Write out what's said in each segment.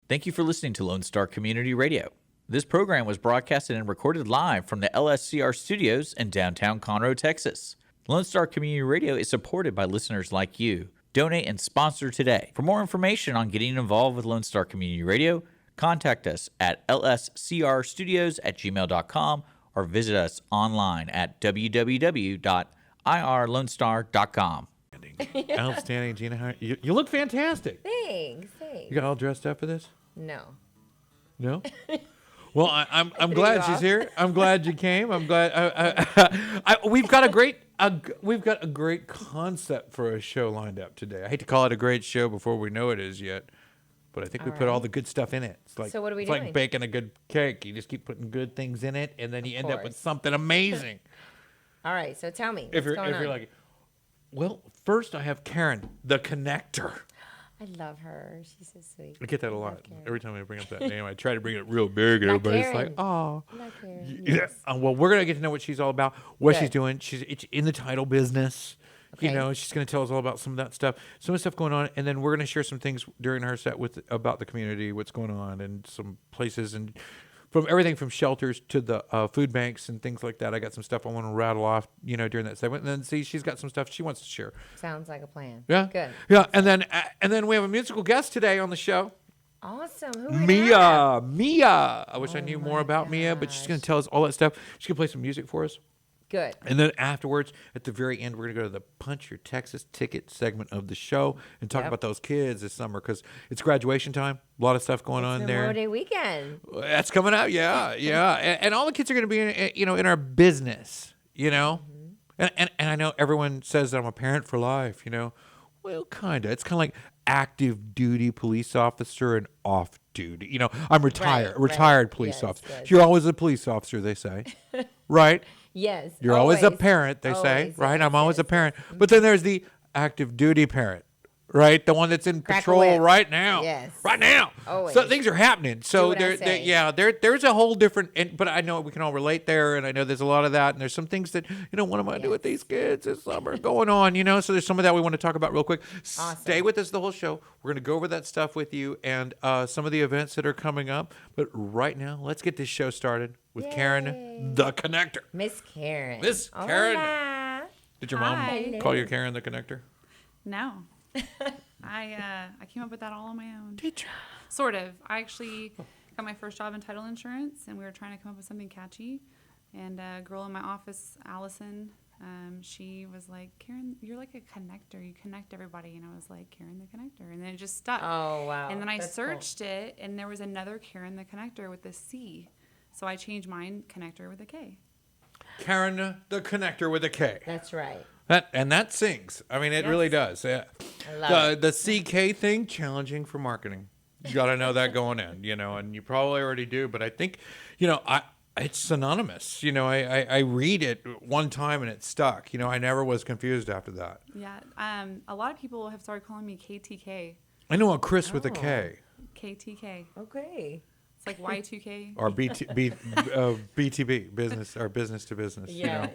Thank you for listening to Lone Star Community Radio. This program was broadcasted and recorded live from the LSCR studios in downtown Conroe, Texas. Lone Star Community Radio is supported by listeners like you. Donate and sponsor today. For more information on getting involved with Lone Star Community Radio, contact us at lscrstudios@gmail.com or visit us online at www.irlonestar.com. Outstanding, Gina. You look fantastic. Thanks. You got all dressed up for this? No. No? Well, I'm glad she's here. I'm glad you came. I'm glad. We've got a great concept for a show lined up today. I hate to call it a great show before we know it is yet, but I think we put all the good stuff in it. It's like, so what are we it's doing? like baking a good cake. You just keep putting good things in it, and then you end up with something amazing. All right, so tell me. If you're like, well, first I have Karen, TheKonnector. I love her. She's so sweet. I get that a lot. Every time I bring up that name, I try to bring it real big, and everybody's like, oh. Not Karen. Yes. Well, we're going to get to know what she's all about, what she's doing. She's in the title business. Okay. You know, she's going to tell us all about some of that stuff, some of the stuff going on, and then we're going to share some things during her set about the community, what's going on, and some places, and from everything from shelters to the food banks and things like that. I got some stuff I want to rattle off, during that segment, and then she's got some stuff she wants to share. Sounds like a plan. Yeah, good. Yeah, and then we have a musical guest today on the show. Awesome. Who Mia. I wish I knew more about Mia, but she's going to tell us all that stuff. She's going to play some music for us. Good. And then afterwards, at the very end, we're going to go to the Punch Your Texas Ticket segment of the show and talk about those kids this summer because it's graduation time. A lot of stuff going on there. Memorial Day weekend. That's coming out, yeah. And all the kids are going to be, in our business, Mm-hmm. And I know everyone says that I'm a parent for life, Well, kind of. It's kind of like active duty police officer and off duty. I'm retired police officer. Good. You're always a police officer, they say, right? Yes. You're always a parent, they say, right? I'm always a parent. But then there's the active duty parent, right? The one that's in patrol right now. Yes. Right now. Always. So things are happening. So there's a whole different, but I know we can all relate there, and I know there's a lot of that, and there's some things that, what am I going to do with these kids this summer going on, So there's some of that we want to talk about real quick. Awesome. Stay with us the whole show. We're going to go over that stuff with you and some of the events that are coming up. But right now, let's get this show started with Karen, TheKonnector. Miss Karen. Karen. Did your mom call you Karen TheKonnector? No. I came up with that all on my own. Teacher. Sort of. I actually got my first job in title insurance, and we were trying to come up with something catchy. And a girl in my office, Allison, she was like, Karen, you're like a connector. You connect everybody. And I was like, Karen TheKonnector. And then it just stuck. Oh, wow. And then I searched it, and there was another Karen TheKonnector with a C. So I changed mine, Connector, with a K. Karen TheKonnector with a K. That's right. That sings. I mean, it really does. Yeah. I love it. The CK thing, challenging for marketing. You got to know that going in, and you probably already do. But I think, it's synonymous. I read it one time and it stuck. I never was confused after that. Yeah. A lot of people have started calling me KTK. I know a Chris with a K. KTK. Okay. It's like Y2K. Or BTB, business or business to business. Yeah.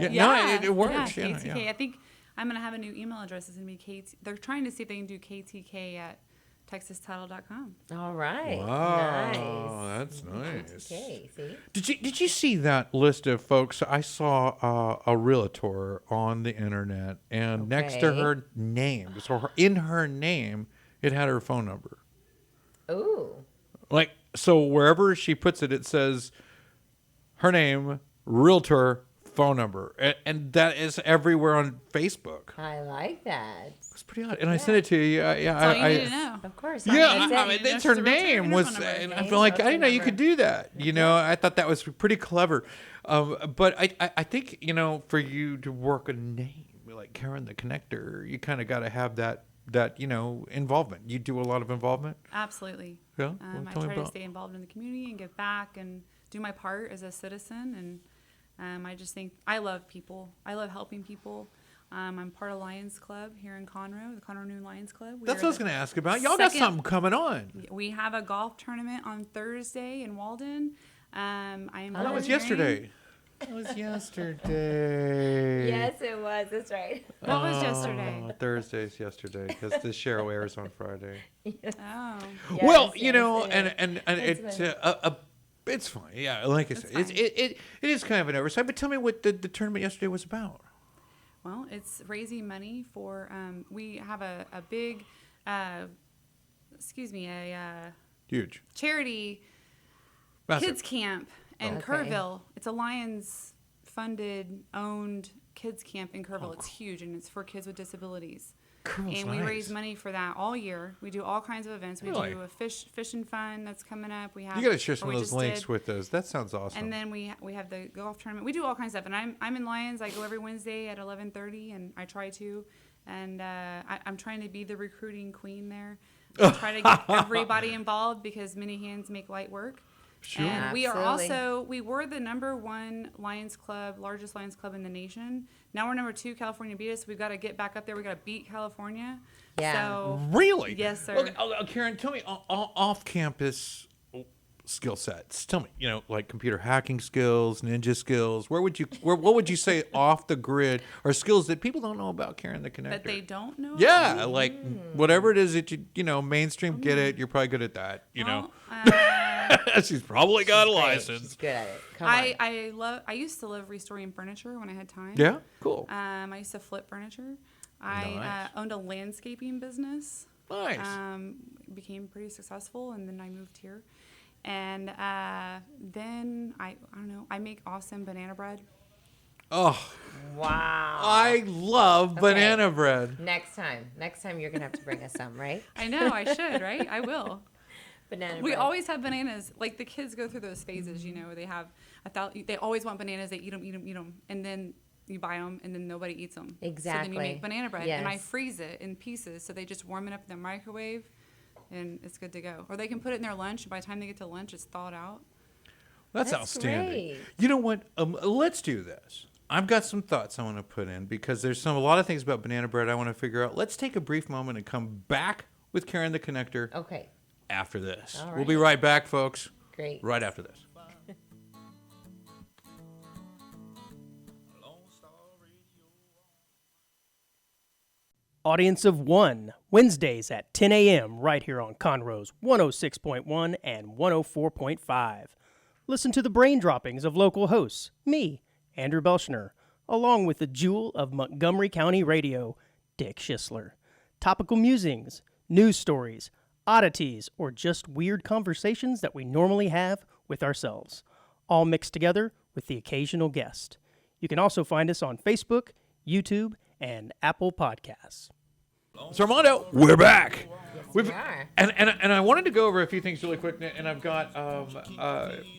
No, it works. Yeah, KTK. I think I'm going to have a new email address. It's going to be KT. They're trying to see if they can do KTK at texastitle.com. All right. Wow, that's nice. KTK, see? Did you see that list of folks? I saw a realtor on the internet, and next to her name, so in her name, it had her phone number. Ooh. So wherever she puts it, it says her name, realtor, phone number. And that is everywhere on Facebook. I like that. It's pretty odd. And I sent it to you. That's all you need to know. Of course. It's her name. And I feel like, I didn't know you could do that. I thought that was pretty clever. But I think, for you to work a name like Karen TheKonnector, you kind of got to have that involvement. You do a lot of involvement? Absolutely. Yeah. I try to stay involved in the community and give back and do my part as a citizen. And I just think I love people. I love helping people. I'm part of Lions Club here in Conroe, the Conroe Noon Lions Club. That's what I was going to ask about. Y'all got something coming on. We have a golf tournament on Thursday in Walden. That was yesterday. That was yesterday. Yes, it was. That's right. What was yesterday? Thursday's yesterday because the show airs on Friday. Oh. Well, Yes, you know, yes, and It's it's fine. Yeah, like I said, fine. it is kind of an oversight. But tell me what the tournament yesterday was about. Well, it's raising money for, we have a big, Huge. charity Massive. kids camp in Okay. Kerrville. It's a Lions funded, owned kids camp in Kerrville. It's huge, and it's for kids with disabilities. Kerrville's And we nice. raise money for that all year. We do all kinds of events. We Really? do a fishing fun that's coming up. We have You got to share or some we of those just links did. with us. That sounds awesome. And then we have the golf tournament. We do all kinds of stuff. And I'm in Lions. I go every Wednesday at 11:30, and I try to. And I'm trying to be the recruiting queen there. I try to get everybody involved because many hands make light work. Sure. And we are Absolutely. we were the #1 Lions Club, largest Lions Club in the nation. Now we're #2. California beat us. We've got to get back up there. We've got to beat California. Yeah. So Really? Yes, sir. Okay, Karen, tell me off-campus skill sets. Tell me, like computer hacking skills, ninja skills. What would you say off the grid are skills that people don't know about Karen the Connector? that they don't know. Yeah, like whatever it is that you mainstream get it. You're probably good at that. Well, She's probably got a Great. license. She's good at it. Come on. I used to love restoring furniture when I had time. Yeah, cool. I used to flip furniture. I Nice. owned a landscaping business. Nice. Became pretty successful, and then I moved here. And then I don't know. I make awesome banana bread. Oh, Wow. I love banana bread. Next time you're gonna have to bring us some, right? I know I should, right? I will. Banana We bread. always have bananas. Like the kids go through those phases, where they have they always want bananas. They eat them, and then you buy them, and then nobody eats them. So then Exactly. you make banana bread, and I Yes. freeze it in pieces, so they just warm it up in the microwave, and it's good to go. Or they can put it in their lunch, and by the time they get to lunch, it's thawed out. That's That's outstanding. great. You know what? Let's do this. I've got some thoughts I want to put in because there's a lot of things about banana bread I want to figure out. Let's take a brief moment and come back with Karen the Connector Okay. after this. All We'll be right. right back, folks. Great. Right after this. Audience of One, Wednesdays at 10 a.m. right here on Conroe's 106.1 and 104.5. Listen to the brain droppings of local hosts, me, Andrew Belshner, along with the jewel of Montgomery County radio, Dick Schisler. Topical musings, news stories, oddities, or just weird conversations that we normally have with ourselves, all mixed together with the occasional guest. You can also find us on Facebook, YouTube, and Apple Podcasts. So Armando, we're back. We are. And I wanted to go over a few things really quick, and I've got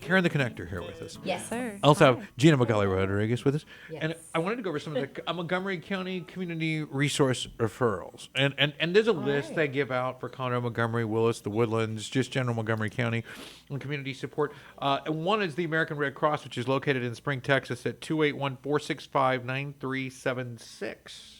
Karen the Connector here with us. Yes. Sir. I also have Gina Magali Rodriguez with us. Yes. And I wanted to go over some of the Montgomery County Community Resource Referrals. And there's a list right. they give out for Conroe, Montgomery, Willis, the Woodlands, just general Montgomery County and community support. And one is the American Red Cross, which is located in Spring, Texas at 281-465-9376.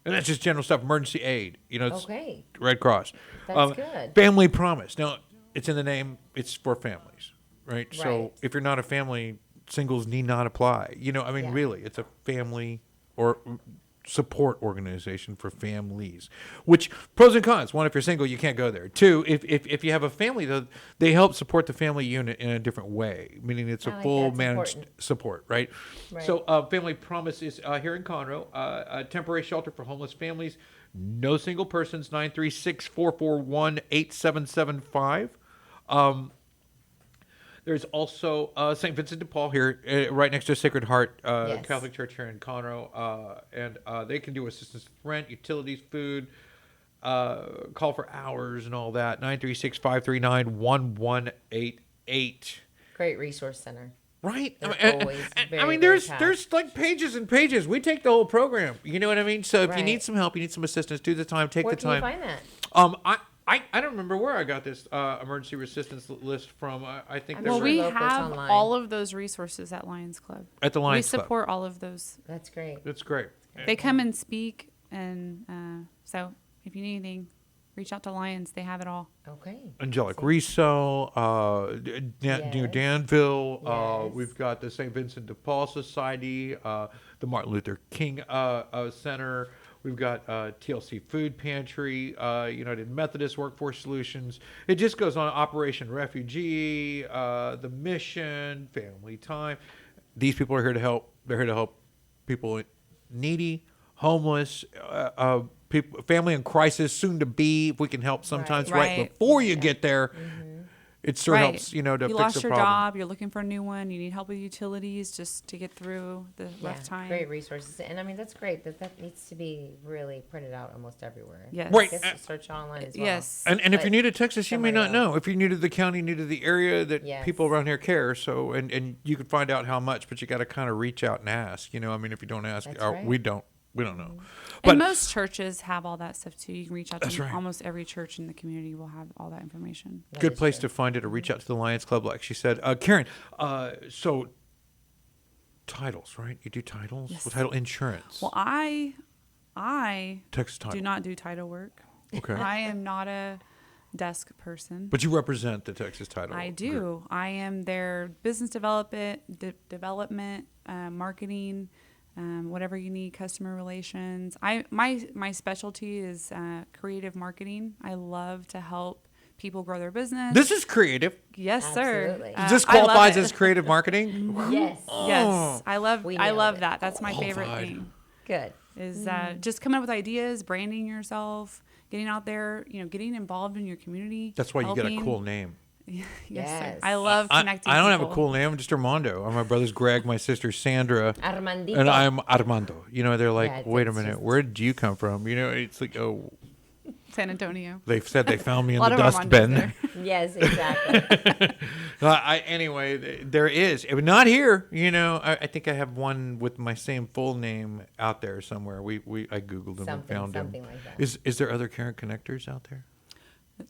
And that's just general stuff, emergency aid. It's Okay. Red Cross. That's good. Family Promise. Now, it's in the name. It's for families, right? So Right. if you're not a family, singles need not apply. Yeah. Really, it's a family or support organization for families. Which, pros and cons. One, if you're single, you can't go there. Two, if you have a family, though, they help support the family unit in a different way, meaning it's a I like full that's managed important. support, right? Right. So Family Promise is here in Conroe, a temporary shelter for homeless families. No single persons, 936-441-8775. There's also St. Vincent de Paul here, right next to Sacred Heart Yes. Catholic Church here in Conroe. And they can do assistance with rent, utilities, food, call for hours and all that. 936-539-1188. Great resource center. Right. They're always very, there's very there's like pages and pages. We take the whole program. You know what I mean? So if you Right. need some help, you need some assistance, do the time, take Where the can you time. find that? I don't remember where I got this emergency assistance list from. I think I'm there Well, sure were we locals have online. all of those resources at Lions Club. at the Lions we Club. support all of those. That's great. That's great. They come and speak, and so if you need anything, Reach out to Lions. They have it all. Okay. Angelic Riso, near Yes. Danville. Yes. We've got the St. Vincent de Paul Society, the Martin Luther King Center. We've got TLC Food Pantry, United Methodist Workforce Solutions. It just goes on. Operation Refugee, the Mission, Family Time. These people are here to help. They're here to help people needy, homeless, people, family in crisis, soon to be. If we can help sometimes right Right. before you get there, it sure Right. helps, to you fix lost the your problem. job. You're looking for a new one. You need help with utilities just to get through the rough time. Great resources. And I mean, that's great. That needs to be really printed out almost everywhere. Yes. Right. Just search online as well. Yes. And if But you're new to Texas, you may not somebody know. If you're new to the county, new to the area, that Yes. people around here care. So, and you can find out how much, but you got to kind of reach out and ask. I mean, if you don't ask, That's right. we don't know. And most churches have all that stuff too. You can reach out That's to right. almost every church in the community will have all that information. That Good is place true. to find it or reach out to the Lions Club, like she said. Karen, so titles, right? You do titles? Yes. Well, title insurance. Well, I Texas title. do not do title work. Okay. I am not a desk person. But you represent the Texas title. I group. do. I am their business development, marketing, whatever you need, customer relations. My specialty is creative marketing. I love to help people grow their business. This is creative. Yes, Absolutely. sir. This I love qualifies it. as creative marketing? Yes. Yes, I love. We I nailed love it. that. That's my favorite Qualified. thing. Good. Is just coming up with ideas, branding yourself, getting out there, getting involved in your community. That's why you get a helping. cool name. Yes, Yes. sir. I love I connecting. don't have a people. cool name. I'm just Armando. My brother's Greg, my sister's Sandra. Armandito. And I'm Armando. They're like, Yeah, wait a it's minute, just- where did you come from? It's like, oh, San Antonio. they said they found me in A lot the of Armandos dustbin. there. Yes, exactly. Anyway, there is, but not here. I think I have one with my same full name out there somewhere. I googled them and found Something them. like that. Is there other Karen Connectors out there?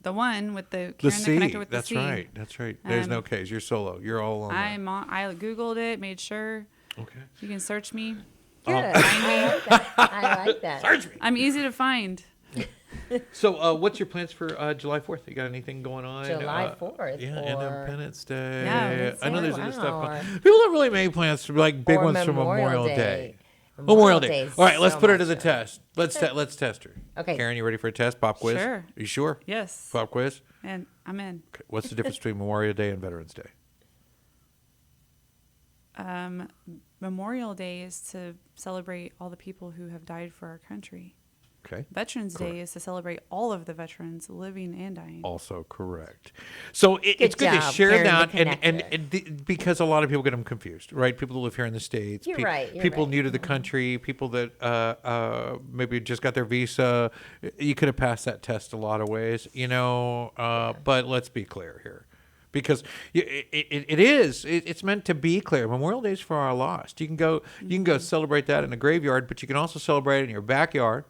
The one with the The Karen C. the connector with That's the C. right. That's right. There's no K's. You're solo. You're all alone. I googled it, made sure Okay. you can search me. Good. I like that. I like that. Search me. I'm easy to find. So, what's your plans for July 4th? You got anything going on? July 4th Yeah, or- Independence Day. Yeah, Independence I know Day, there's other stuff. wow. Going. People don't really make plans for like big Or ones for Memorial Memorial Day. Day. Memorial Day. Day is All right, let's so put her to much the fun. test. Let's test her. Okay. Karen, you ready for a test? Pop quiz? Sure. You sure? Yes. Pop quiz? And I'm in. Okay. What's the difference between Memorial Day and Veterans Day? Memorial Day is to celebrate all the people who have died for our country. Okay. Veterans Day is to celebrate all of the veterans living and dying. Also correct. So it's good to job, share Karen that, the and because a lot of people get them confused, right? People who live here in the States, You're right, you're people right. new to the country, people that maybe just got their visa. You could have passed that test a lot of ways, but let's be clear here. Because it's meant to be clear. Memorial Day is for our lost. You can go celebrate that in the graveyard, but you can also celebrate it in your backyard,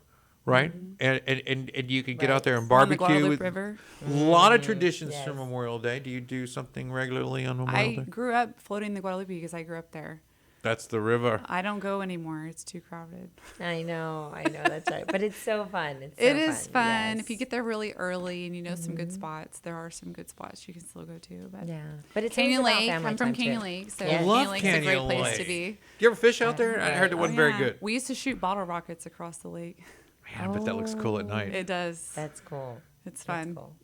right? And you can get out there and On the barbecue. Guadalupe River. A lot of traditions for yes. Memorial Day. Do you do something regularly on Memorial I Day? grew up floating the Guadalupe because I grew up there. That's the river. I don't go anymore. It's too crowded. I know, that's right. But it's so fun. It is fun. yes. If you get there really early and you know some good spots, there are some good spots you can still go to. But Yeah, but it's Canyon always about Lake. family I'm from time, Canyon too. Lake, so Yes. Love Canyon Lake's a great Canyon place Lake. to be. You ever fish out there? I heard it Oh, wasn't very Yeah. good. We used to shoot bottle rockets across the lake. Man, I bet that looks cool at night. It does. That's cool. It's That's fun. cool.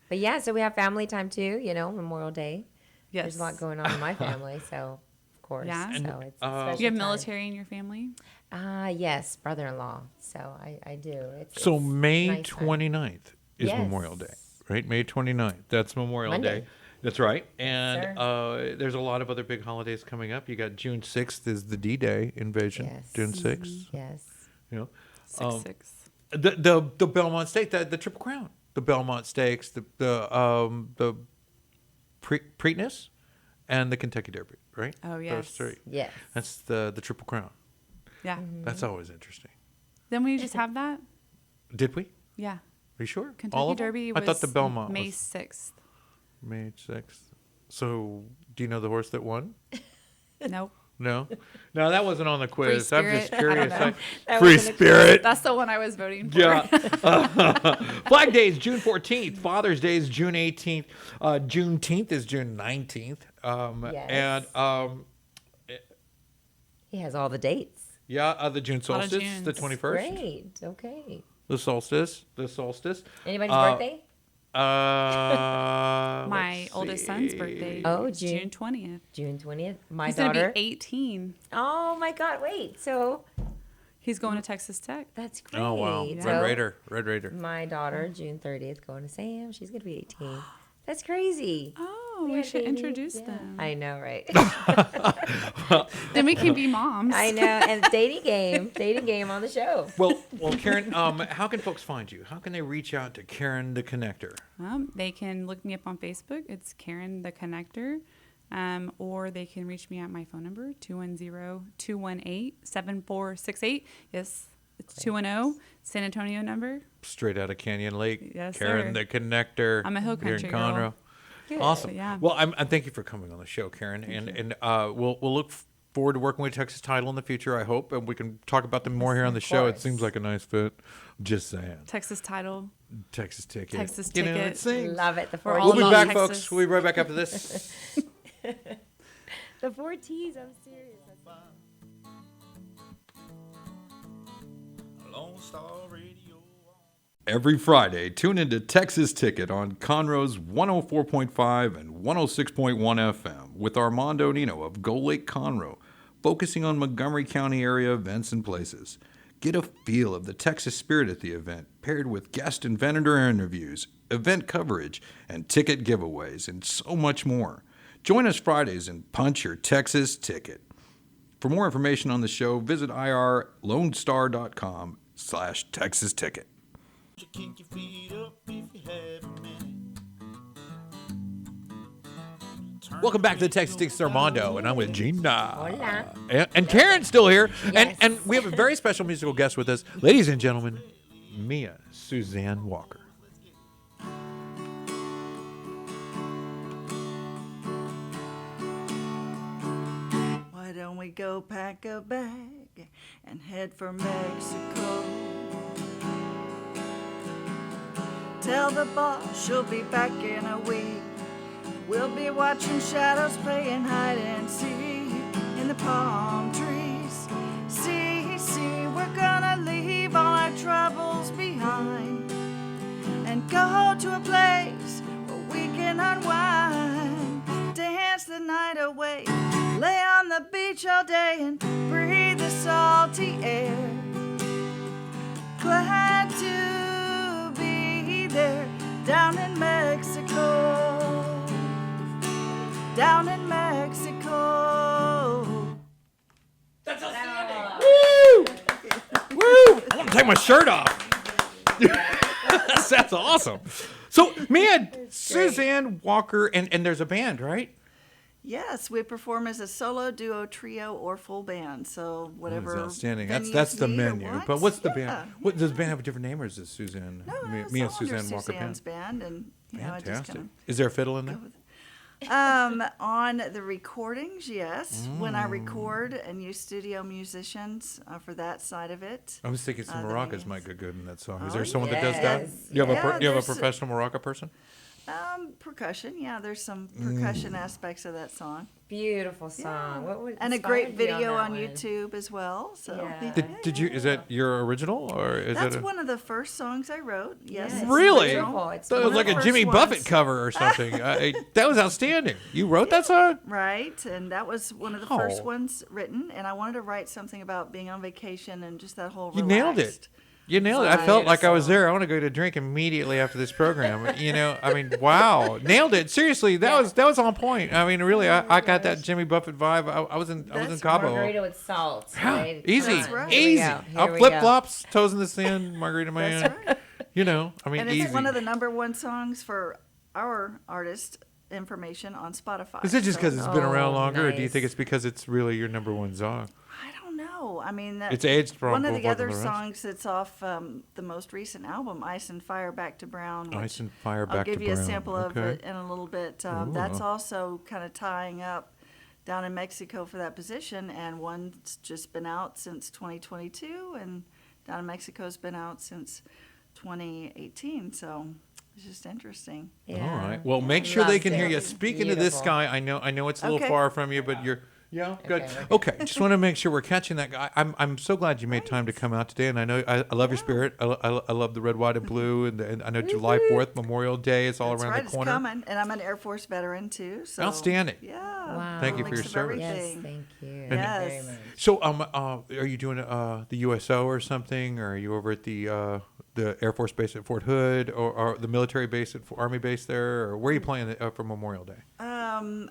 But yeah, so we have family time too. Memorial Day. Yes. There's a lot going on in my family, so of course. Yeah. So And, it's a special You have time. military in your family? Yes, brother-in-law. So I do. So it's May nice time. 29th is Yes. Memorial Day, right? May 29th. That's Memorial Monday. Day. That's right. And sir. there's a lot of other big holidays coming up. You got June 6th is the D-Day invasion. Yes. June 6th. Yes. You know, 6-6. the Belmont Stakes, the Triple Crown, the Belmont Stakes, the Preakness, and the Kentucky Derby, right? Oh, Those yes. three. Yes. That's the Triple Crown. Yeah. That's always interesting. Then we just have that? Did we? Are Yeah. you sure? All Kentucky of them? Derby I was thought the Belmont May was 6th. May 6th. So, do you know the horse that won? Nope. No, that wasn't on the quiz. Free I'm just spirit. I don't curious. know. That Free wasn't a spirit. That's the one I was voting for. Yeah. Flag Day is June 14th. Father's Day is June 18th. Juneteenth is June 19th. Yes. And He has all the dates. the June Lot of solstice, Junes. the 21st. Great. Okay. The solstice. Anybody's birthday? My oldest son's birthday. Oh, is June. June 20th. June 20th. My He's daughter. going to be 18. Oh my God! Wait. So He's going to Texas Tech. that's great. Oh, wow. So Red Raider. my daughter, June 30th, going to Sam. She's gonna be 18. That's crazy. Oh, Yeah, we should baby. introduce Yeah. them. I know, right? Then we can be moms. I know. And dating game on the show. Well, Karen, how can folks find you? How can they reach out to Karen the Connector? They can look me up on Facebook. It's Karen the Connector. Or they can reach me at my phone number, 210-218-7468. Yes, it's 210, San Antonio number. Straight out of Canyon Lake. Yes, Karen sir. the Connector. I'm a hill here in country girl. Conroe. Good. Awesome. Yeah. Well, I thank you for coming on the show, Karen, and we'll look forward to working with Texas Title in the future. I hope, and we can talk about them more here on the show. It course. seems like a nice fit. Just saying. Texas Title. Texas Ticket. Texas You know, Ticket. it sings. Love it. The We're four all We'll be about back, Texas. folks. We'll be right back after this. The 4 T's. I'm serious. Lone Star Radio. Every Friday, tune into Texas Ticket on Conroe's 104.5 and 106.1 FM with Armando Nino of Gold Lake Conroe, focusing on Montgomery County area events and places. Get a feel of the Texas spirit at the event, paired with guest and vendor interviews, event coverage, and ticket giveaways, and so much more. Join us Fridays and punch your Texas ticket. For more information on the show, visit irlonestar.com/Texas Ticket. You kick your feet up if you have a minute. Welcome back to the Texas Ticket Armando, and I'm with Gina. Hola. And Karen's still here. Yes. And we have a very special musical guest with us. Ladies and gentlemen, Mia Suzanne Walker. Why don't we go pack a bag and head for Mexico? Tell the boss she'll be back in a week. We'll be watching shadows playing hide and seek in the palm trees. See, we're gonna leave all our troubles behind and go to a place where we can unwind, dance the night away, lay on the beach all day and breathe the salty air. Glad to be there down in Mexico, down in Mexico. Woo! I want to take my shirt off. That's awesome. So, Mia, Suzanne Walker, and there's a band, right? Yes, we perform as a solo, duo, trio, or full band. So whatever. That's outstanding. venues That's the need or menu. want. But what's the Yeah. band? What does the band have a different name, or is it Suzanne? No, it's Mia all under Suzanne Walker Suzanne's band. band, and I just Fantastic. kind Is there a fiddle in there? of. On the recordings, yes. When I record and use studio musicians for that side of it. I was thinking some the maracas venues. might go good in that song. Is Oh, there someone that does that? yes. You have Yeah, you have a there's professional maraca person? Percussion, yeah. There's some percussion aspects of that song, Beautiful song. What would and a inspired great you video that on one? YouTube as well. So Yeah. Did you? Is that your original, or is that's it? one of the first songs I wrote. Yes, Yeah, it's it's Really? beautiful. It's That was one like of a the Jimmy first Buffett ones. cover or something. That was outstanding. You wrote that song? right, and that was one of the first Oh. ones written. And I wanted to write something about being on vacation and just that whole. You nailed it. relaxed You nailed it. I vibe felt like I was song. there. I want to go to drink immediately after this program. You know, I mean, wow, nailed it. Seriously, that was on point. I mean, really, I got that Jimmy Buffett vibe. I was in That's Cabo. Margarita with salt. Right? Easy, Come on. right. Here we easy. go. Here Up we flip go. flops, toes in the sand, Margarita Man. That's right. You know, I mean, And it's easy. one of the #1 songs for our artist information on Spotify. Is it just because it's been around Oh, longer, or do you nice. think it's because it's really your #1 song? I don't know. I mean, It's aged from one of both the other the rest. songs that's off the most recent album, "Ice and Fire Back to Brown." Which Ice and Fire I'll Back to give you a Brown. sample of Okay. it in a little bit. That's also kind of tying up down in Mexico for that position, and one's just been out since 2022, and down in Mexico's been out since 2018. So it's just interesting. All right. Well, make sure they Loves can hear it. you. Speaking of this Beautiful. guy, I know it's a little Okay. far from you, but you're. Yeah, good. Okay, Okay, just want to make sure we're catching that guy. I'm so glad you made time to come out today, and I know I love your spirit. I love the red, white, and blue, and I know July 4th, Memorial Day, is all That's around right, the corner. it's coming, and I'm an Air Force veteran too. So Outstanding. Yeah. Wow. Thank you a for your mix of service. Yes, everything. thank you. Yes. Very much. So, are you doing the USO or something, or are you over at the Air Force Base at Fort Hood, or the military base at Army Base there, or where are you playing for Memorial Day?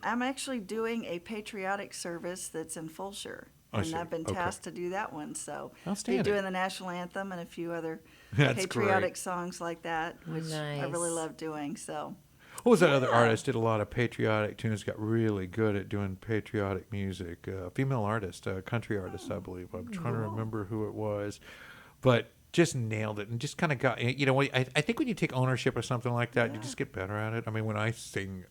I'm actually doing a patriotic service that's in Fulshire, I and see. I've been Okay. tasked to do that one. So be Outstanding. doing the national anthem and a few other That's patriotic great. songs like that, which I really Nice. love doing. So What was that other artist? Did a lot of patriotic tunes. Got really good at doing patriotic music. Female artist, country artist, I believe. I'm trying to remember who it was, but just nailed it and just kind of got. You know, I think when you take ownership of something like that, you just get better at it. I mean, when I sing.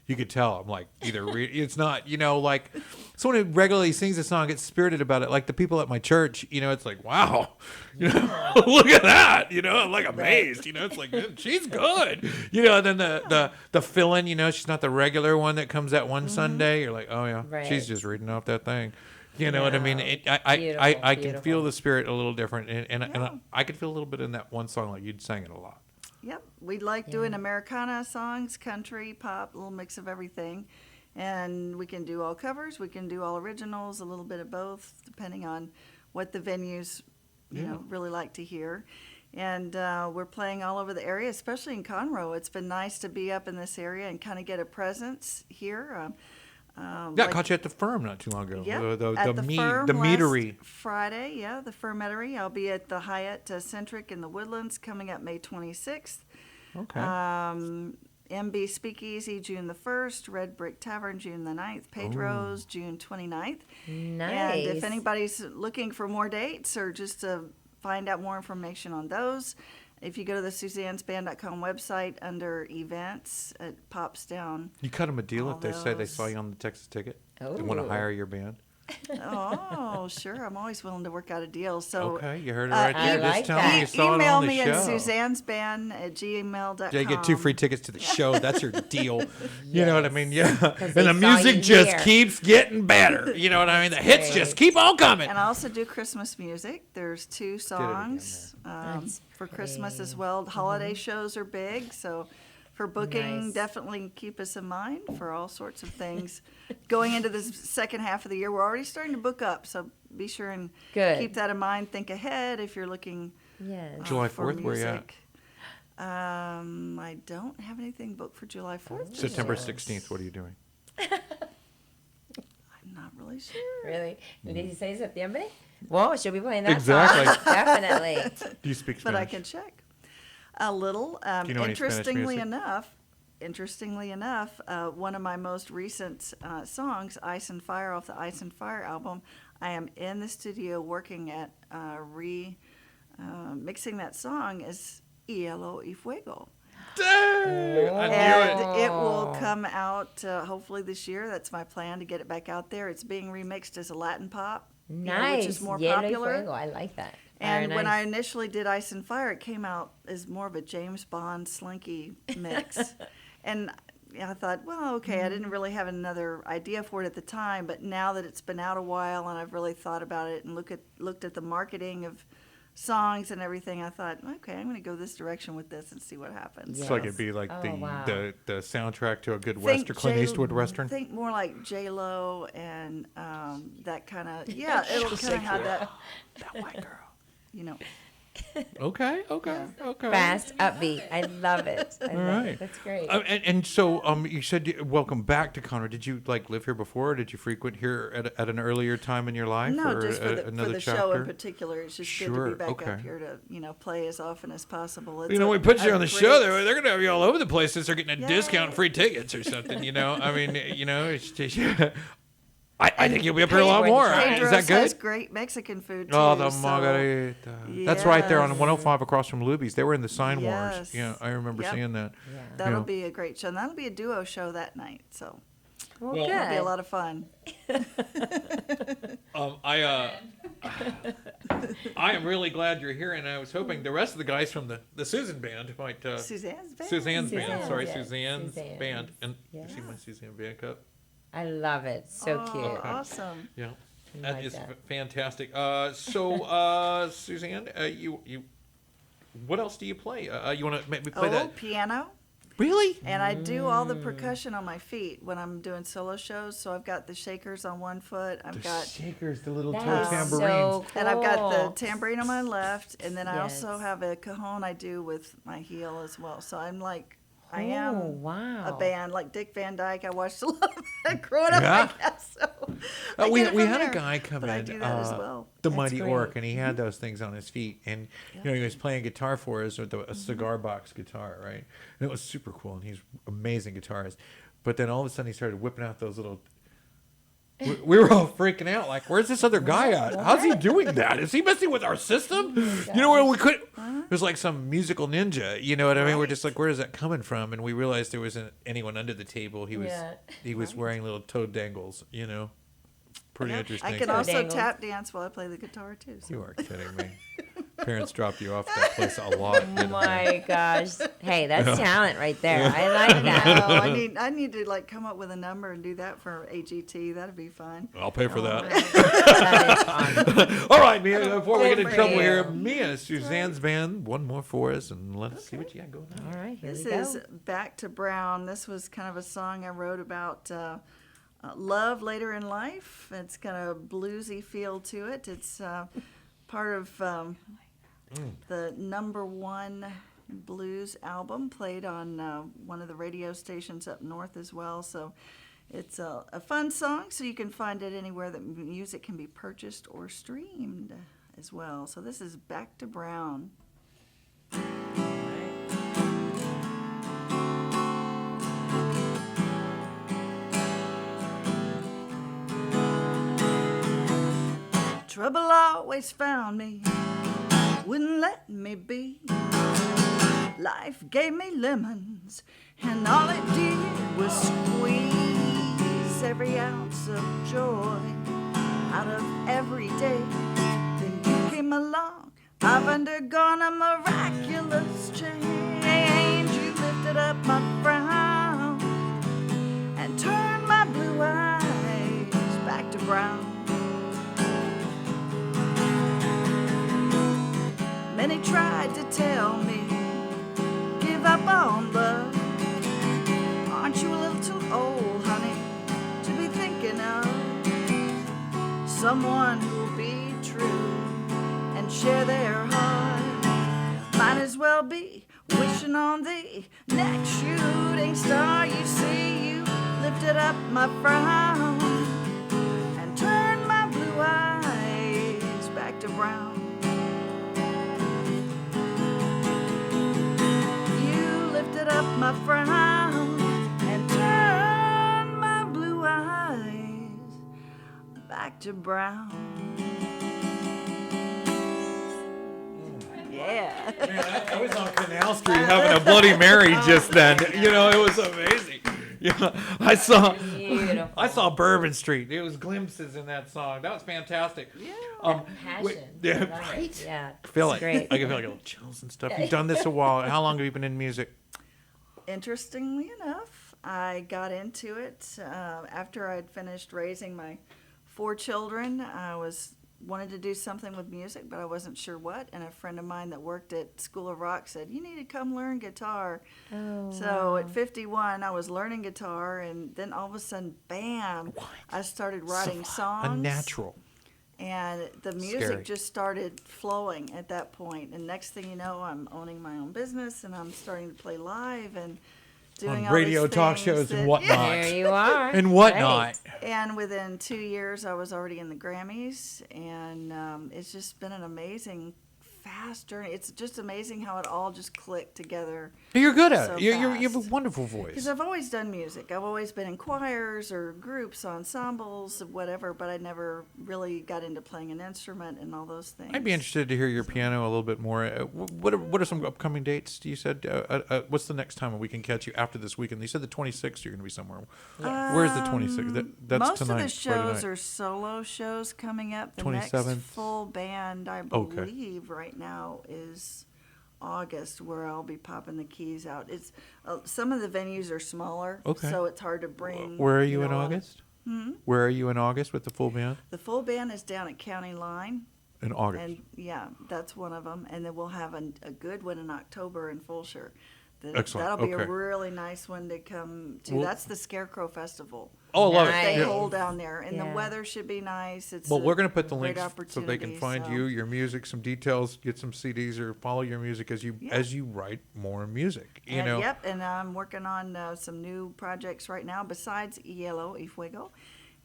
You could tell I'm like it's not, you know, like someone who regularly sings a song gets spirited about it. Like the people at my church, you know, it's like, wow, you know, look at that, you know, I'm like amazed, you know, it's like she's good, you know. And then the fill-in, you know, she's not the regular one that comes that one Sunday. You're like, oh yeah, Right. she's just reading off that thing. You know what I mean? Yeah. I can Beautiful. feel the spirit a little different, and I could feel a little bit in that one song, like you'd sang it a lot. yep, we like doing Americana songs, country, pop, a little mix of everything. And we can do all covers, we can do all originals, a little bit of both, depending on what the venues, you know, really like to hear. And we're playing all over the area, especially in Conroe. It's been nice to be up in this area and kind of get a presence here. Yeah, like- caught you at the Firm not too long ago. Yep, The at the Firm the last meadery. Friday, yeah, the Firm Eatery. I'll be at the Hyatt Centric in the Woodlands coming up May 26th. Okay. MB Speakeasy June the 1st, Red Brick Tavern June the 9th, Pedro's June 29th. Nice. And if anybody's looking for more dates or just to find out more information on those, if you go to the Suzanne'sBand.com website under events, it pops down. You cut them a deal all if they say they those. saw you on the Texas Ticket. They want to Oh. hire your band. Oh, sure. I'm always willing to work out a deal. So Okay, you heard it right I there. like Just tell me you that. saw it email on the me show. at Suzanne'sBand@gmail.com. Yeah, you get 2 free tickets to the show. That's your deal. You know what I mean? Yeah. And they the saw music you just here. keeps getting better. You know what I mean? The hits just keep on coming. And I also do Christmas music. There's 2 songs That's for Christmas pretty. as well. Holiday shows are big, so for booking, Nice. definitely keep us in mind for all sorts of things. Going into this second half of the year, we're already starting to book up, so be sure and Good. keep that in mind. Think ahead if you're looking Yes. July for 4th, where you at? music. I don't have anything booked for July 4th. this September year. 16th, what are you doing? I'm not really sure. Really? Did he say septiembre? Whoa, she'll be playing that Exactly. song. Definitely. Do you speak But Spanish? I can check. A little. Do you know any Spanish Interestingly enough, one of my most recent songs, "Ice and Fire" off the "Ice and Fire" album, I am in the studio working at mixing that song as "Hielo y Fuego." I And knew it. it will come out hopefully this year. That's my plan to get it back out there. It's being remixed as a Latin pop, Nice. which is more Hielo y popular. fuego. I like that. And Very when I nice. initially did Ice and Fire, it came out as more of a James Bond slinky mix. And I thought, well, okay, I didn't really have another idea for it at the time, but now that it's been out a while and I've really thought about it and looked at the marketing of songs and everything, I thought, okay, I'm going to go this direction with this and see what happens. It's like it'd be like Oh, the, wow. the soundtrack to a good Think Western, Clint J- Eastwood Western. Think more like J-Lo and that kind of, yeah, it'll kind of have that white girl, you know. Okay. Fast, upbeat. I love it. I love right. it. That's great. And so you said welcome back to Conroe. Did you like live here before? Or did you frequent here at an earlier time in your life? No, or just for the another show chapter? in particular. It's just good Sure, to be back okay. up here to, play as often as possible. It's You know, a- we put you a on the great- show. They're going to have you all over the place since they're getting a discount, Yay. free tickets or something. You know, I mean, it's just, I think you'll be up here a lot Pedro's more. Pedro's Is that has good? great Mexican food too. Oh, the so- margarita. That's right there on Yes. 105 across from Luby's. They were in the Sign Wars. Yes. Yeah, I remember Yep. seeing that. That'll Yeah. be a great show. And that'll be a duo show that night. So Well, Well, good. It'll be a lot of fun. I am really glad you're here, and I was hoping the rest of the guys from the Susan band might. Suzanne's band. Suzanne's band. Sorry, yes. Suzanne's Suzanne's, band. And you yeah. see my Suzanne band cup? I love it. So Oh, cute. awesome. Yeah. I That like is that. fantastic. Suzanne, you what else do you play? You want to maybe play Oh, that? piano. Really? And I do all the percussion on my feet when I'm doing solo shows. So I've got the shakers on one foot. I've got shakers, the little That toe is tambourines. so cool. and I've got the tambourine on my left, and then I also Yes. have a cajon I do with my heel as well. So I'm like, I Oh, am wow. a band like Dick Van Dyke. I watched a lot of that growing up, Yeah. I guess. So I We get it from had a there. guy come But in, I do that as well. the That's Mighty great. Orc, and he had those things on his feet, and he was playing guitar for us with a cigar box guitar, right? And it was super cool, and he's an amazing guitarist. But then all of a sudden, he started whipping out those little. We were all freaking out, like, "Where's this other guy at? How's he doing that? Is he messing with our system?" You know, where we could. It was like some musical ninja. You know what I mean? We're just like, "Where is that coming from?" And we realized there wasn't anyone under the table. He was Yeah. wearing little toe dangles. You know, pretty interesting. I can So also dangles. tap dance while I play the guitar too. So. You are kidding me. Parents dropped you off at that place a lot. Oh didn't they? my gosh. Hey, that's talent right there. I like that. No, I need to like come up with a number and do that for AGT. That'd be fun. I'll pay for that. That is fun. All right, Mia, before we get in Good for trouble you. here, Mia, Suzanne's band, one more for us, and let us see what you got going on. All right, here This we go. is Back to Brown. This was kind of a song I wrote about love later in life. It's got a bluesy feel to it. It's part of the #1 blues album, played on one of the radio stations up north as well. So it's a fun song, so you can find it anywhere that music can be purchased or streamed as well. So this is Back to Brown. Trouble always found me, wouldn't let me be. Life gave me lemons, and all it did was squeeze every ounce of joy out of every day. Then you came along, I've undergone a miraculous change. You lifted up my frown and turned my blue eyes back to brown. Many tried to tell me, give up on love. Aren't you a little too old, honey, to be thinking of someone who'll be true and share their heart? Might as well be wishing on the next shooting star. You see, you lifted up my frown and turned my blue eyes back to brown. Up my frown and turn my blue eyes back to brown. Yeah. Man, I was on Canal Street having a Bloody Mary just then. You know, it was amazing. Yeah, I saw Bourbon Street. It was glimpses in that song. That was fantastic. Yeah. Passion. Yeah, Love it. right. Yeah. Feel it's it. great. I can feel like little chills and stuff. You've done this a while. How long have you been in music? Interestingly enough, I got into it after I'd finished raising my 4 children. I wanted to do something with music, but I wasn't sure what. And a friend of mine that worked at School of Rock said, "You need to come learn guitar." Oh, So at 51, I was learning guitar, and then all of a sudden, bam! I started writing songs. A natural. And the music Scary. just started flowing at that point. And next thing you know, I'm owning my own business, and I'm starting to play live and doing On all radio these talk things shows and that- whatnot. There you are. And whatnot. And within 2 years, I was already in the Grammys, and it's just been an amazing fast journey. It's just amazing how it all just clicked together. You're good at so it. You have a fast. wonderful voice. Because I've always done music. I've always been in choirs or groups, ensembles, whatever, but I never really got into playing an instrument and all those things. I'd be interested to hear your piano a little bit more. What are some upcoming dates? You said what's the next time we can catch you after this weekend? You said the 26th you're going to be somewhere. Where's the 26th? That's Most tonight. of the Friday shows night. are solo shows coming up. The 27th. next full band, I Okay. believe, right now is August, where I'll be popping the keys out. It's some of the venues are smaller, Okay. so it's hard to bring. Where are you in a lot of- August? Where are you in August with the full band? The full band is down at County Line. In August. And yeah, that's one of them. And then we'll have a good one in October in Fulshire. Excellent. That'll be Okay. a really nice one to come to. Well- That's the Scarecrow Festival. Oh, I love Nice. it. They Yeah. hold down there, and the Yeah. weather should be nice. It's Well, a we're going to put the great links so they can opportunity, find so- you, your music, some details, get some CDs, or follow your music as you write more music. You And, know. Yep, and I'm working on some new projects right now besides Yellow y Fuego.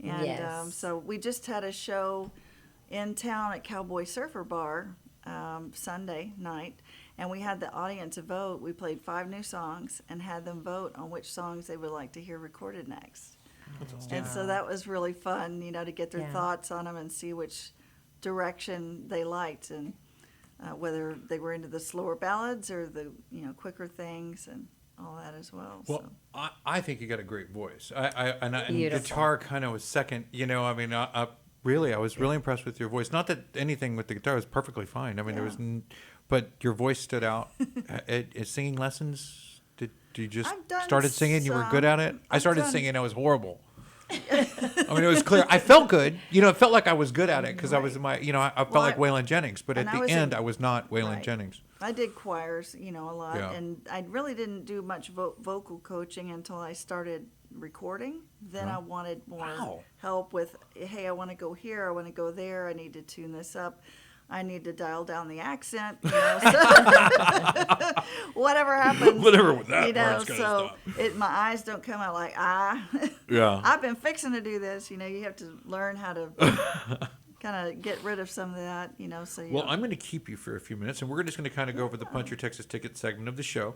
And Yes. so we just had a show in town at Cowboy Surfer Bar Sunday night, and we had the audience vote. We played 5 new songs and had them vote on which songs they would like to hear recorded next. And so that was really fun, to get their Yeah. thoughts on them and see which direction they liked, and whether they were into the slower ballads or the quicker things and all that as well. Well, So. I think you got a great voice. And Beautiful. guitar kind of was second. I mean, I was really impressed with your voice. Not that anything with the guitar was perfectly fine. I mean, there was, but your voice stood out. Singing lessons? Did you just I've done started singing? You were good at it. I I've started done- singing. I was horrible. I mean, it was clear. I felt good. It felt like I was good at it because I was in my. I felt Well, like Waylon Jennings. But at and I the was end, in- I was not Waylon Right. Jennings. I did choirs, a lot, Yeah. and I really didn't do much vocal coaching until I started recording. Then I wanted more Wow. help with, hey, I want to go here, I want to go there, I need to tune this up, I need to dial down the accent, so whatever happens. Whatever with that part's gonna so stop. my eyes don't come out like, Yeah. I've been fixing to do this, you have to learn how to kind of get rid of some of that, so you Well, don't- I'm going to keep you for a few minutes, and we're just going to kind of go over the Punch Your Texas Ticket segment of the show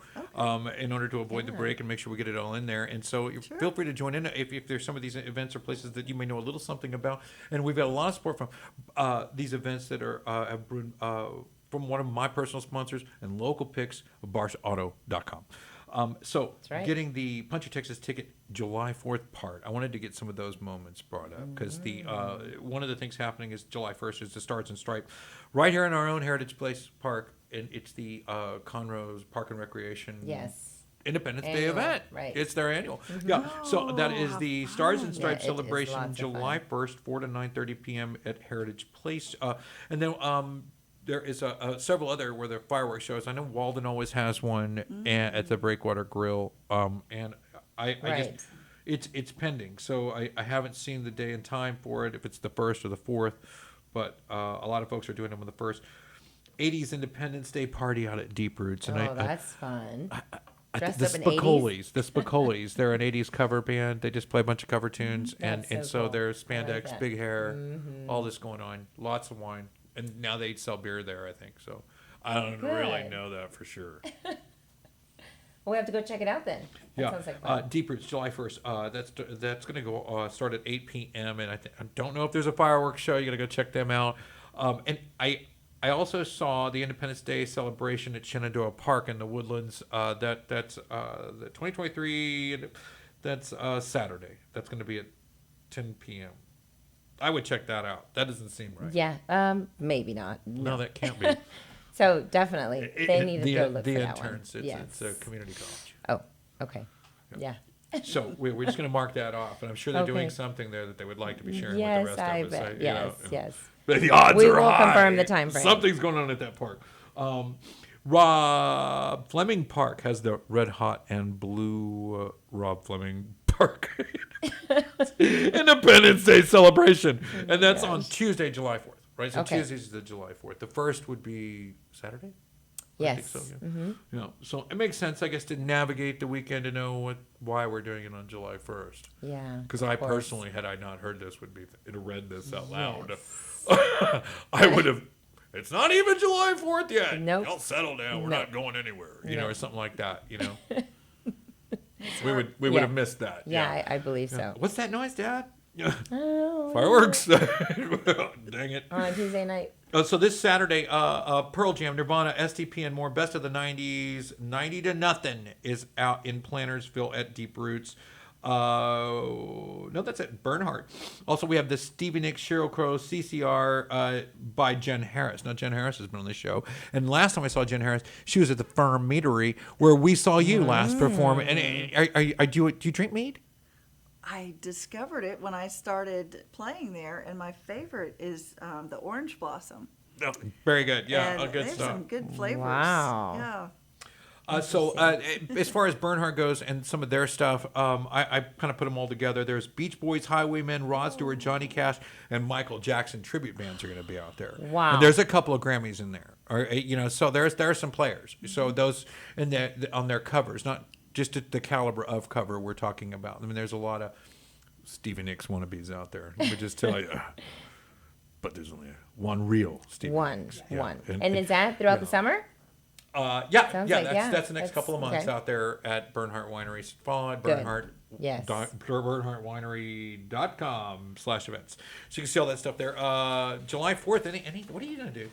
in order to avoid the break and make sure we get it all in there. And so feel free to join in if there's some of these events or places that you may know a little something about. And we've got a lot of support from these events that are from one of my personal sponsors and local picks, BarshAuto.com. So right. getting the Punch Your Texas Ticket July 4th part, I wanted to get some of those moments brought up because the one of the things happening is July 1st is the Stars and Stripe right here in our own Heritage Place Park, and it's the Conroe's Park and Recreation Yes. Independence Day Annual, event. right. It's their annual. Yeah. So that is how the Stars and fun. Stripes Yeah, it is celebration lots of July fun. 1st, 4 to 9:30 p.m. at Heritage Place. And then there is several other where the fireworks shows. I know Walden always has one at the Breakwater Grill. And I Right. just it's pending. So I haven't seen the day and time for it, if it's the 1st or the 4th. But a lot of folks are doing them on the 1st. 80s Independence Day party out at Deep Roots. And Oh, that's fun. the Dressed up in 80s. The Spicolis. They're an 80s cover band. They just play a bunch of cover tunes. And That's so so cool. they're I like spandex, that. big hair, all this going on. Lots of wine. And now they sell beer there, I think. So I don't really Good. know that for sure. Well, we have to go check it out then. That sounds like fun. Deep Roots, July 1st. That's going to go start at 8 p.m. And I don't know if there's a fireworks show. You got to go check them out. And I also saw the Independence Day celebration at Shenandoah Park in the Woodlands. That's the 2023. That's Saturday. That's going to be at 10 p.m. I would check that out. That doesn't seem right. Yeah, maybe not. No, that can't be. So definitely, they need to the go look the for that interns. one. It's a community college. Oh, okay. Yeah. So we're just going to mark that off, and I'm sure they're doing Okay. something there that they would like to be sharing Yes, with the I rest of us. bet. Yes, yes. But the odds We are will high. confirm the time frame. Something's going on at that park. Rob Fleming Park has the Red Hot and Blue Rob Fleming Park Independence Day celebration, and that's on Tuesday, July 4th. Right, so Okay. Tuesday's the July 4th. The first would be Saturday. I Yes. think so, yeah. Yeah. So it makes sense, I guess, to navigate the weekend to know why we're doing it on July 1st. Yeah. Because of I course. personally, had I not heard this, would have read this out loud. Yes. I would have it's not even July 4th yet. Nope. Y'all settle down. We're Nope. not going anywhere. You know, Nope. or something like that. You know, we would have missed that. Yeah, I believe so. What's that noise, Dad? Oh, Fireworks. Dang it. on Tuesday night. So this Saturday, Pearl Jam, Nirvana, STP, and more. Best of the 90s, 90 to Nothing is out in Plantersville at Deep Roots. No, that's at Bernhardt. Also, we have the Stevie Nicks, Sheryl Crow, CCR by Jen Harris. Now, Jen Harris has been on the show. And last time I saw Jen Harris, she was at the Firm Meadery where we saw you last perform. And do you drink mead? I discovered it when I started playing there, and my favorite is the Orange Blossom. Oh, very good. Yeah, And good they have stuff. some good flavors. Wow. Yeah. As far as Bernhardt goes and some of their stuff, I kind of put them all together. There's Beach Boys, Highwaymen, Rod Stewart, Johnny Cash, and Michael Jackson tribute bands are going to be out there. Wow. And there's a couple of Grammys in there, so there are some players. So those on their covers, not just the caliber of cover we're talking about. I mean, there's a lot of Stevie Nicks wannabes out there. Let me just tell you. But there's only one real Stevie Nicks. Yeah. One. And is that throughout the summer? That's the next couple of months okay. out there at Bernhardt Winery. Follow at Good. Bernhardt. Yes. BernhardtWinery.com/events. So you can see all that stuff there. July 4th. Any? What are you gonna do?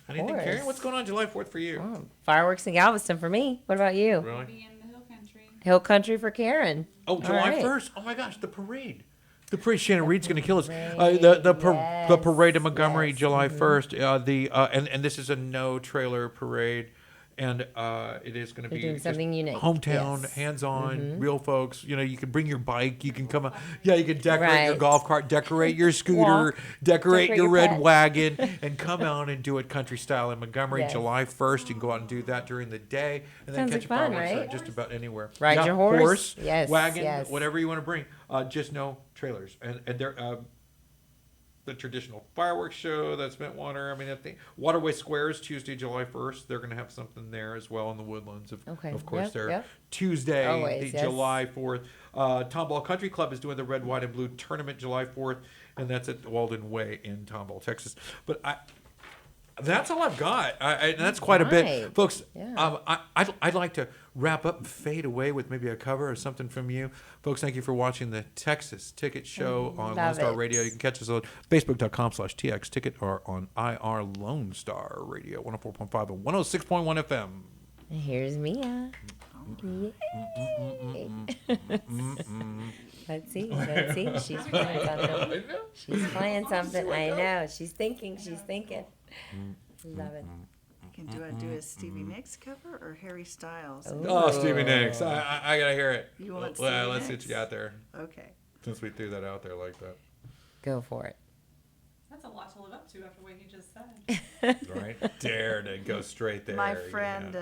Anything, course. Karen? What's going on July 4th for you? Oh, fireworks in Galveston for me. What about you? Really? Be in the hill country. Hill Country for Karen. Oh, July right. 1st. Oh my gosh, the parade. The parade. Shannon Reed's going to kill us. parade, The parade in Montgomery, yes, July 1st. And this is a no trailer parade. And it is going to They're be doing just something unique. hometown, Yes. hands-on, real folks. You know, you can bring your bike. You can come up. Yeah, you can decorate your Right. golf cart, decorate your scooter, Walk, decorate your your red pet. wagon, and come out and do it country style in Montgomery, Yes. July 1st. You can go out and do that during the day, and then Sounds catch like fun, fireworks right? just about anywhere. Ride your horse. Yes, wagon, yes. whatever you want to bring. Just no trailers, and they're. The traditional fireworks show that's Bentwater. I mean, I think Waterway Squares Tuesday, July 1st. They're going to have something there as well in the Woodlands. Okay. Of course, Yep, they're yep. Tuesday, Always, yes. July 4th. Tomball Country Club is doing the Red, White, and Blue tournament July 4th, and that's at Walden Way in Tomball, Texas. But that's all I've got. And that's quite a bit, Right. folks. Yeah. I'd like to wrap up and fade away with maybe a cover or something from you, folks. Thank you for watching the Texas Ticket Show on Lone Love Star it. Radio. You can catch us on Facebook.com/TX Ticket or on IR Lone Star Radio 104.5 and 106.1 FM. And here's Mia. Yay. Let's see. She's playing something. She's playing something. I know. She's thinking. Love it. Do I do a Stevie Nicks cover or Harry Styles? Oh, Stevie Nicks. I gotta hear it. You want Well, Stevie let's see what Nicks? you got there. Okay. Since we threw that out there like that. Go for it. That's a lot to live up to after what you just said. Right? Dare to go straight there. My friend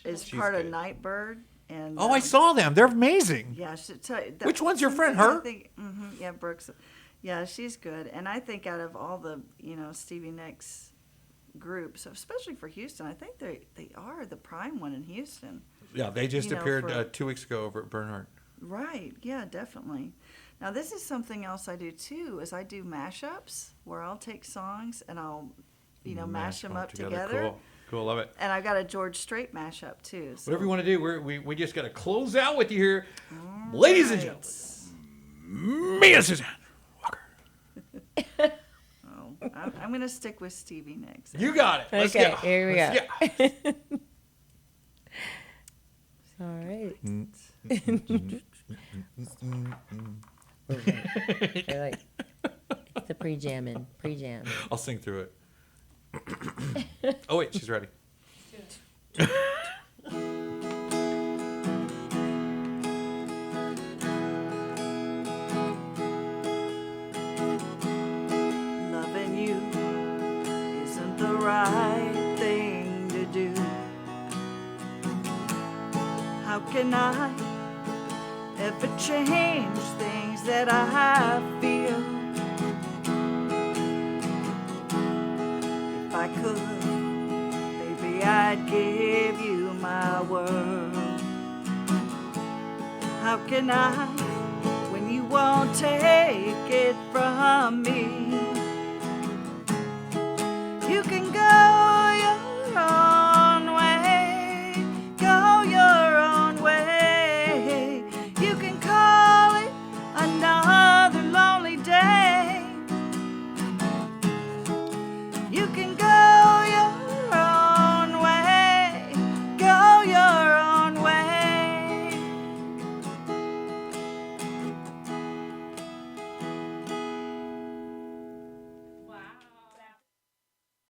is She's part good. of Nightbird. And, Oh, I saw them. They're amazing. Yeah, I should tell you. Which one's your friend, something I her? think, yeah, Brooks. Yeah, she's good. And I think out of all the, Stevie Nicks groups, especially for Houston, I think they are the prime one in Houston. Yeah, they just appeared for- 2 weeks ago over at Bernhardt. Right. Yeah, definitely. Now, this is something else I do too, is I do mashups where I'll take songs and I'll, mash them up together. Cool, love it. And I've got a George Strait mashup too. So. Whatever you want to do, we just got to close out with you here. Ladies and gentlemen, Mia Suzanne Walker. Oh, I'm going to stick with Stevie Nicks. You got it. Let's Okay, go. here we Let's go. All right. They're like, it's the pre-jam. I'll sing through it. Oh, wait, she's ready. Loving you isn't the right thing to do. How can I ever change things that I feel? If I could, maybe I'd give you my world. How can I when you won't take it from me? You You can go